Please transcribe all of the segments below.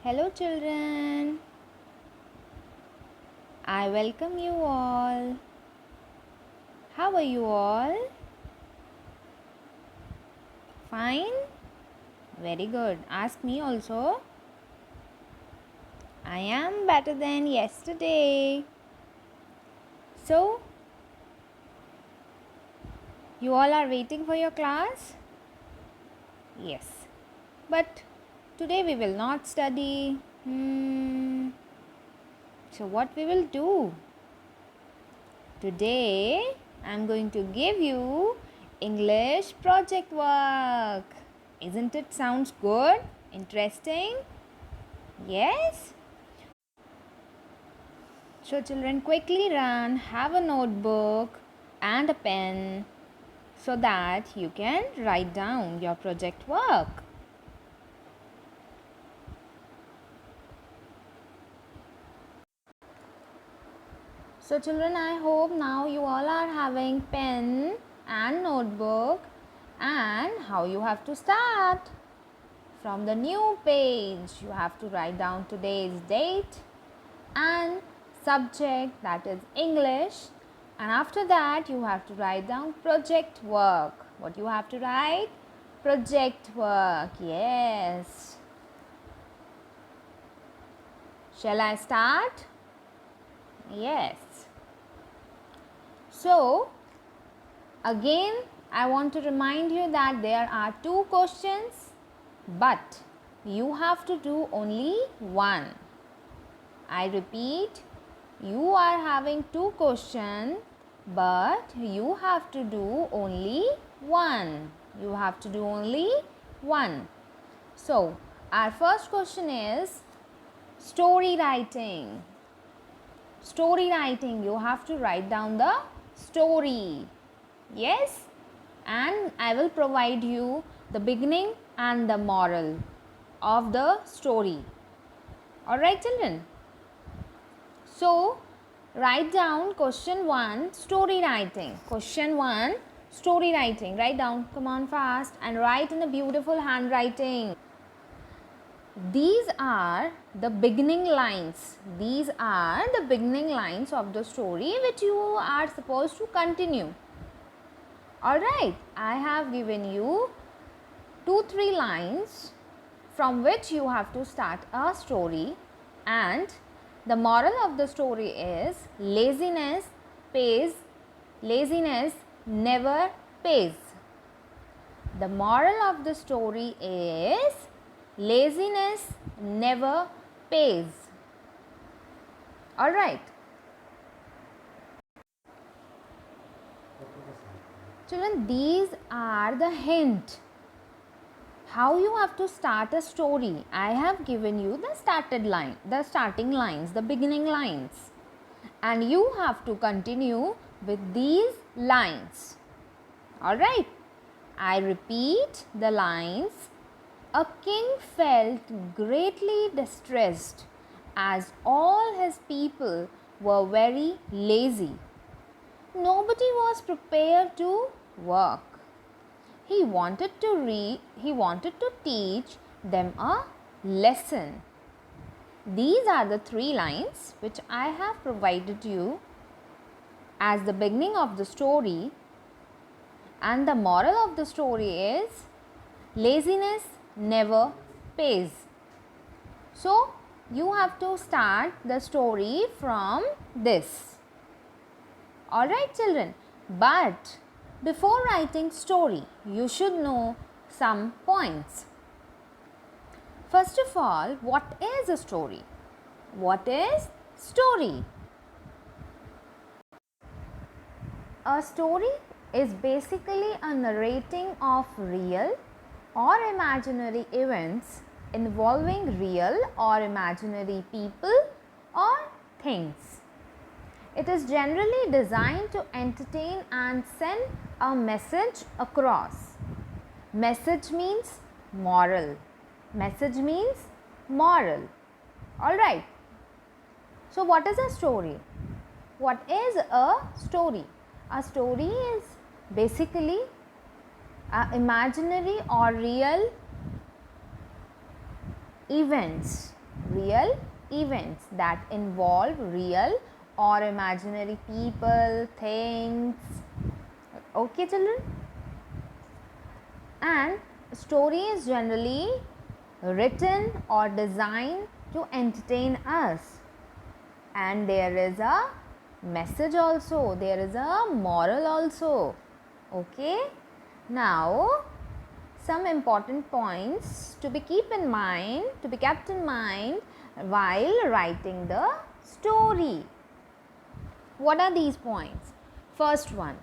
Hello, children. I welcome you all. How are you all? Fine? Very good. Ask me also. I am better than yesterday. So, you all are waiting for your class? Yes. But today we will not study. So, what we will do? Today, I am going to give you English project work. Isn't it sounds good? Interesting? Yes? So children, quickly run, have a notebook and a pen so that you can write down your project work. So children, I hope now you all are having pen and notebook, and how you have to start. From the new page, you have to write down today's date and subject, that is English, and after that you have to write down project work. What you have to write? Project work. Yes. Shall I start? Yes. So again I want to remind you that there are two questions, but you have to do only one. I repeat, you are having two questions, but you have to do only one. You have to do only one. So, our first question is story writing. Story writing, you have to write down the story. Yes? And I will provide you the beginning and the moral of the story. Alright, children? So, write down question 1, story writing. Question 1, story writing. Write down, come on fast, and write in a beautiful handwriting. These are the beginning lines. These are the beginning lines of the story which you are supposed to continue. Alright, I have given you 2-3 lines from which you have to start a story, and the moral of the story is laziness never pays. The moral of the story is laziness never pays. Alright. Children, these are the hint. How you have to start a story. I have given you the starting lines, the beginning lines. And you have to continue with these lines. Alright. I repeat the lines. A king felt greatly distressed as all his people were very lazy. Nobody was prepared to work. He wanted to teach them a lesson. These are the 3 lines which I have provided you as the beginning of the story, and the moral of the story is laziness never pays. So, you have to start the story from this. Alright, children, but before writing story, you should know some points. First of all, what is a story? What is story? A story is basically a narrating of real or imaginary events involving real or imaginary people or things. It is generally designed to entertain and send a message across. Message means moral. Message means moral. Alright. So, what is a story? What is a story? A story is basically imaginary or real events real events that involve real or imaginary people, things. Okay, children? And story is generally written or designed to entertain us. And there is a message also, there is a moral also. Okay? Now, some important points to be kept in mind while writing the story. What are these points? First one,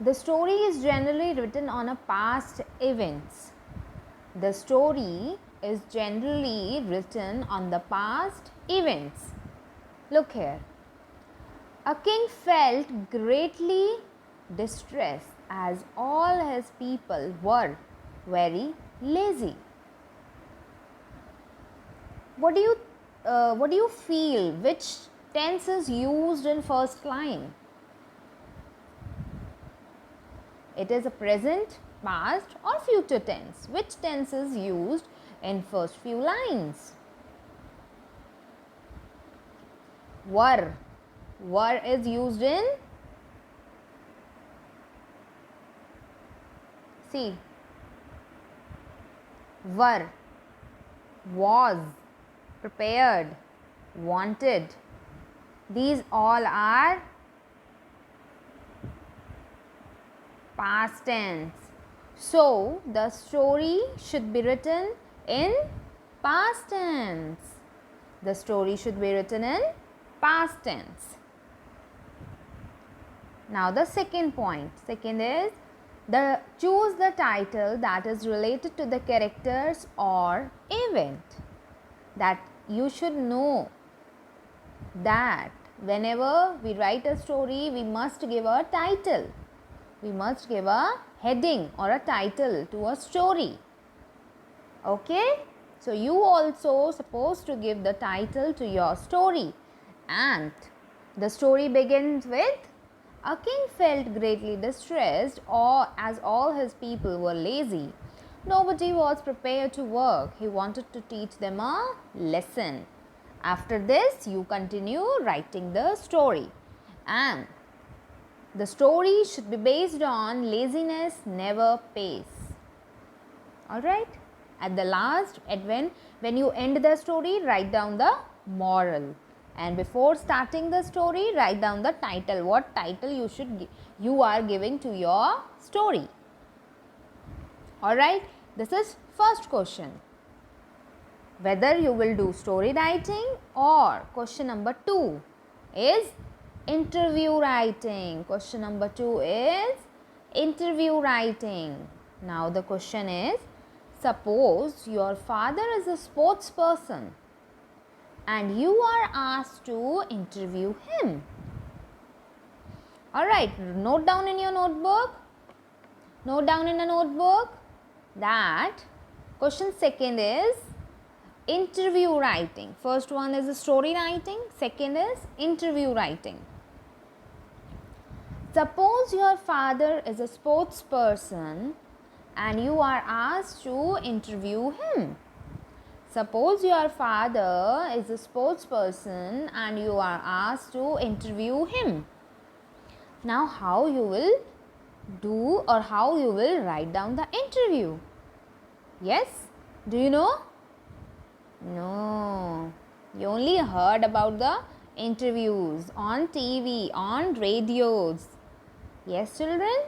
the story is generally written on a past events. The story is generally written on the past events. Look here. A king felt greatly distressed as all his people were very lazy. What do you feel? Which tense is used in first line? It is a present, past or future tense. Which tense is used in first few lines? Were. Were is used in, see, were, was, prepared, wanted. These all are past tense. So, the story should be written in past tense. The story should be written in past tense. Now, the second point. Second is choose the title that is related to the characters or event. That you should know that whenever we write a story, we must give a title. We must give a heading or a title to a story. Okay? So, you also supposed to give the title to your story. And the story begins with, a king felt greatly distressed as all his people were lazy. Nobody was prepared to work. He wanted to teach them a lesson. After this, you continue writing the story. And the story should be based on laziness never pays. Alright? At the last, when you end the story, write down the moral. And before starting the story, write down the title. What title you are giving to your story. Alright? This is first question. Whether you will do story writing or question number 2 is interview writing. Question number 2 is interview writing. Now the question is, suppose your father is a sports person and you are asked to interview him. Alright, note down in your notebook. Note down in a notebook that question second is interview writing. First one is story writing, second is interview writing. Suppose your father is a sports person and you are asked to interview him. Suppose your father is a sports person and you are asked to interview him. Now, how you will do or how you will write down the interview? Yes? Do you know? No. You only heard about the interviews on TV, on radios. Yes, children?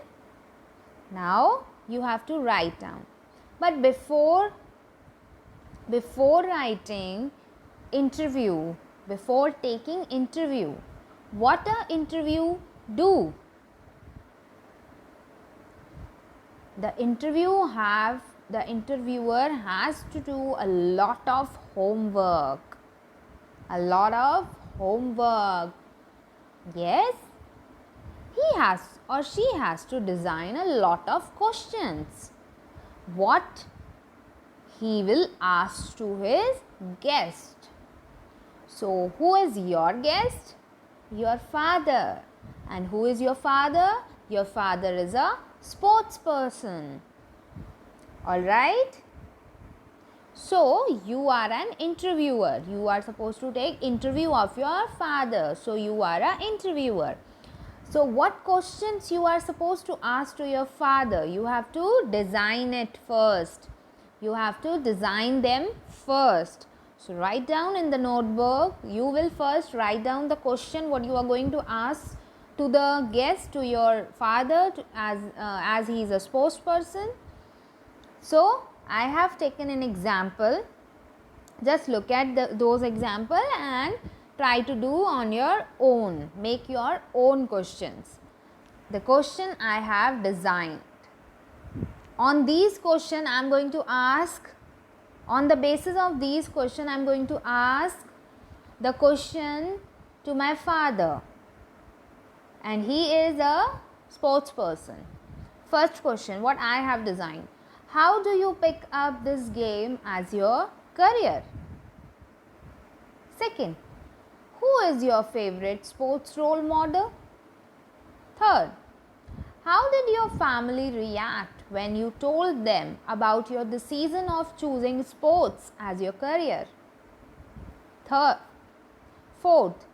Now, you have to write down. But before writing interview, before taking interview, what a interview do? The interviewer has to do a lot of homework. A lot of homework. Yes? He has or she has to design a lot of questions. What he will ask to his guest. So, who is your guest? Your father. And who is your father? Your father is a sports person. Alright? So you are an interviewer. You are supposed to take interview of your father. So you are an interviewer. So what questions you are supposed to ask to your father? You have to design it first. You have to design them first. So write down in the notebook. You will first write down the question what you are going to ask to the guest, to your father, as he is a spokesperson. So I have taken an example. Just look at those example and try to do on your own. Make your own questions. The question I have designed. On these question I am going to ask, on the basis of these question I am going to ask the question to my father, and he is a sports person. First question what I have designed. How do you pick up this game as your career? Second, who is your favorite sports role model? Third, how did your family react when you told them about your decision of choosing sports as your career? Fourth,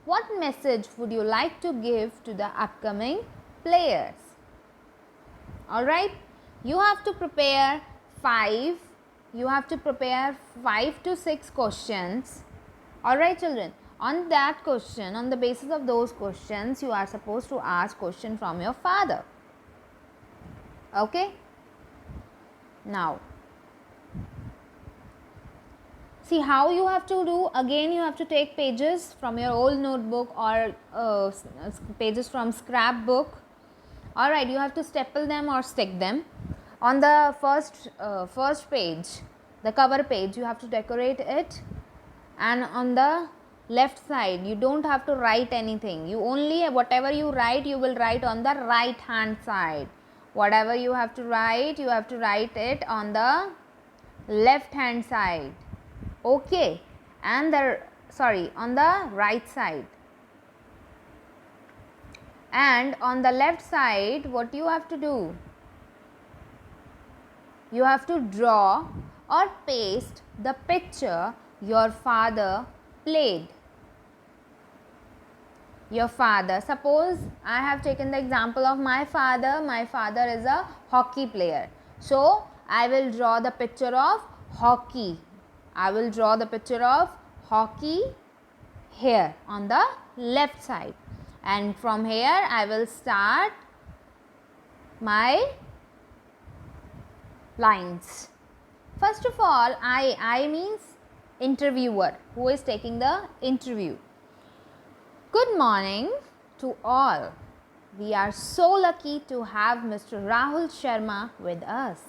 what message would you like to give to the upcoming players? Alright, you have to prepare 5 to 6 questions. Alright children, on that question, on the basis of those questions, you are supposed to ask question from your father. Okay? Now, see how you have to do. Again, you have to take pages from your old notebook or pages from scrapbook. Alright, you have to staple them or stick them. On the first page, the cover page, you have to decorate it. And on the left side, you don't have to write anything. You only, whatever you write, you will write on the right hand side. Whatever you have to write it on the left hand side. Okay. And on the right side. And on the left side, what you have to do? You have to draw or paste the picture your father played. Your father. Suppose I have taken the example of my father. My father is a hockey player. So I will draw the picture of hockey. I will draw the picture of hockey here on the left side. And from here I will start my lines. First of all, I means interviewer, who is taking the interview. Good morning to all. We are so lucky to have Mr. Rahul Sharma with us.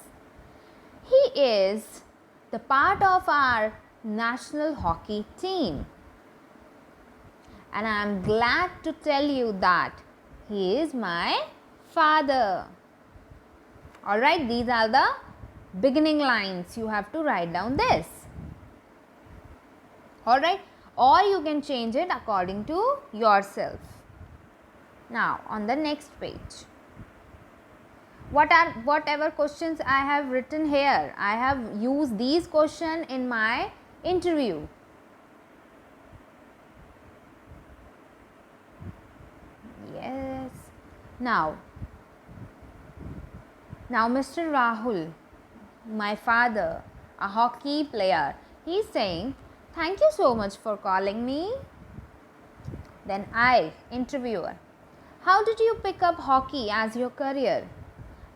He is the part of our national hockey team. And I am glad to tell you that he is my father. Alright, these are the beginning lines. You have to write down this. Alright, or you can change it according to yourself. Now, on the next page. Whatever questions I have written here, I have used these questions in my interview. Yes. Now Mr. Rahul, my father, a hockey player, he is saying, thank you so much for calling me. Then I, interviewer, how did you pick up hockey as your career?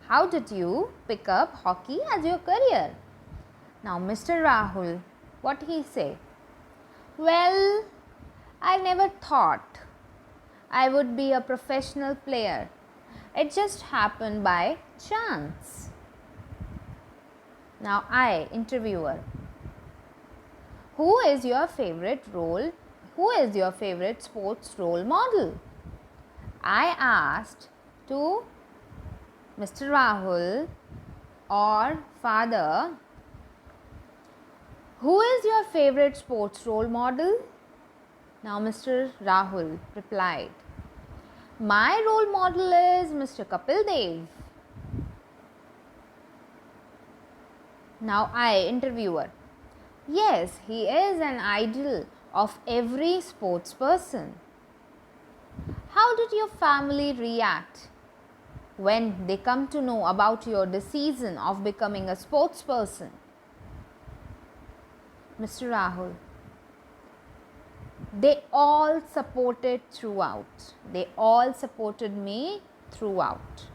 How did you pick up hockey as your career? Now Mr. Rahul, what he say? Well, I never thought I would be a professional player. It just happened by chance. Now I, interviewer, who is your favorite sports role model? I asked to Mr. Rahul or father, who is your favorite sports role model? Now Mr. Rahul replied, my role model is Mr. Kapil Dev. Now I, interviewer, Yes, he is an idol of every sports person. How did your family react when they come to know about your decision of becoming a sports person? Mr. Rahul, they all supported throughout. They all supported me throughout.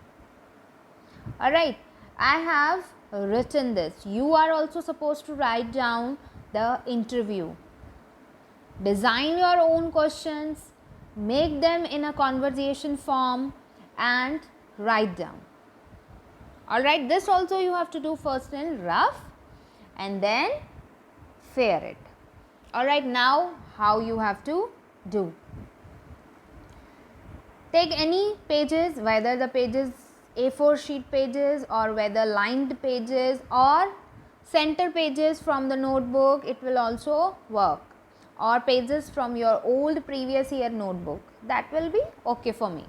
Alright, I have written this. You are also supposed to write down the interview. Design your own questions, make them in a conversation form and write down. Alright, this also you have to do first in rough and then fair it. Alright, now how you have to do. Take any pages, whether the pages A4 sheet pages or whether lined pages or center pages from the notebook, it will also work, or pages from your old previous year notebook, that will be okay for me.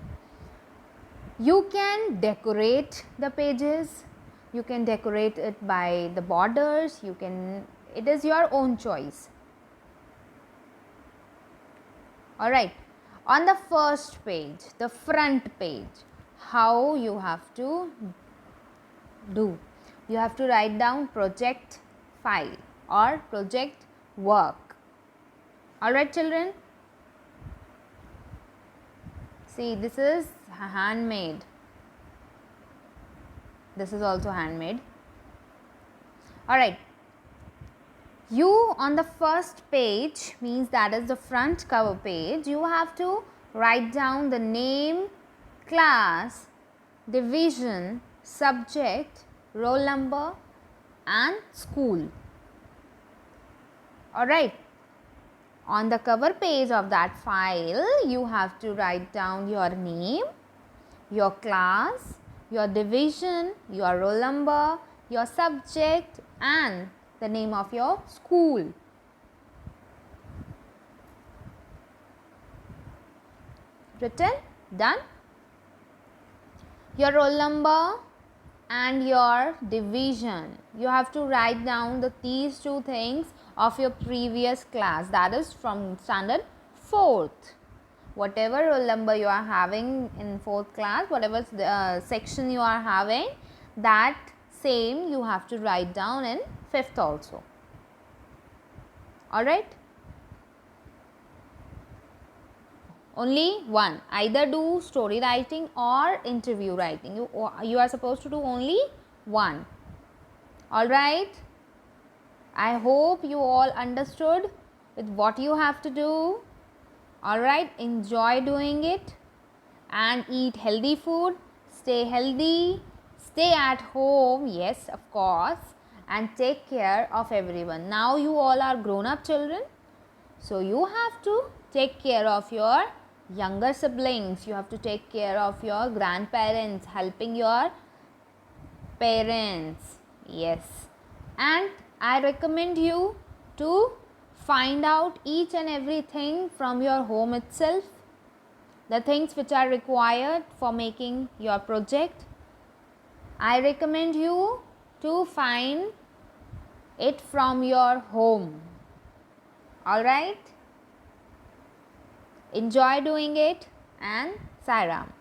You can decorate the pages, you can decorate it by the borders, it is your own choice. Alright, on the first page, the front page, how you have to do? You have to write down project file or project work. Alright children, see, this is handmade, this is also handmade. Alright, you on the first page, means that is the front cover page, you have to write down the name, class, division, subject, roll number and school. Alright, on the cover page of that file, you have to write down your name, your class, your division, your roll number, your subject and the name of your school. Written? Done? Your roll number and your division, you have to write down these two things of your previous class, that is from standard 4th. Whatever roll number you are having in 4th class, whatever section you are having, that same you have to write down in 5th also. Alright? Only one. Either do story writing or interview writing. You are supposed to do only one. Alright? I hope you all understood with what you have to do. Alright? Enjoy doing it and eat healthy food. Stay healthy. Stay at home. Yes, of course. And take care of everyone. Now you all are grown-up children. So you have to take care of your younger siblings, you have to take care of your grandparents, helping your parents. Yes, and I recommend you to find out each and everything from your home itself, the things which are required for making your project. I recommend you to find it from your home. Alright? Enjoy doing it and Sai Ram.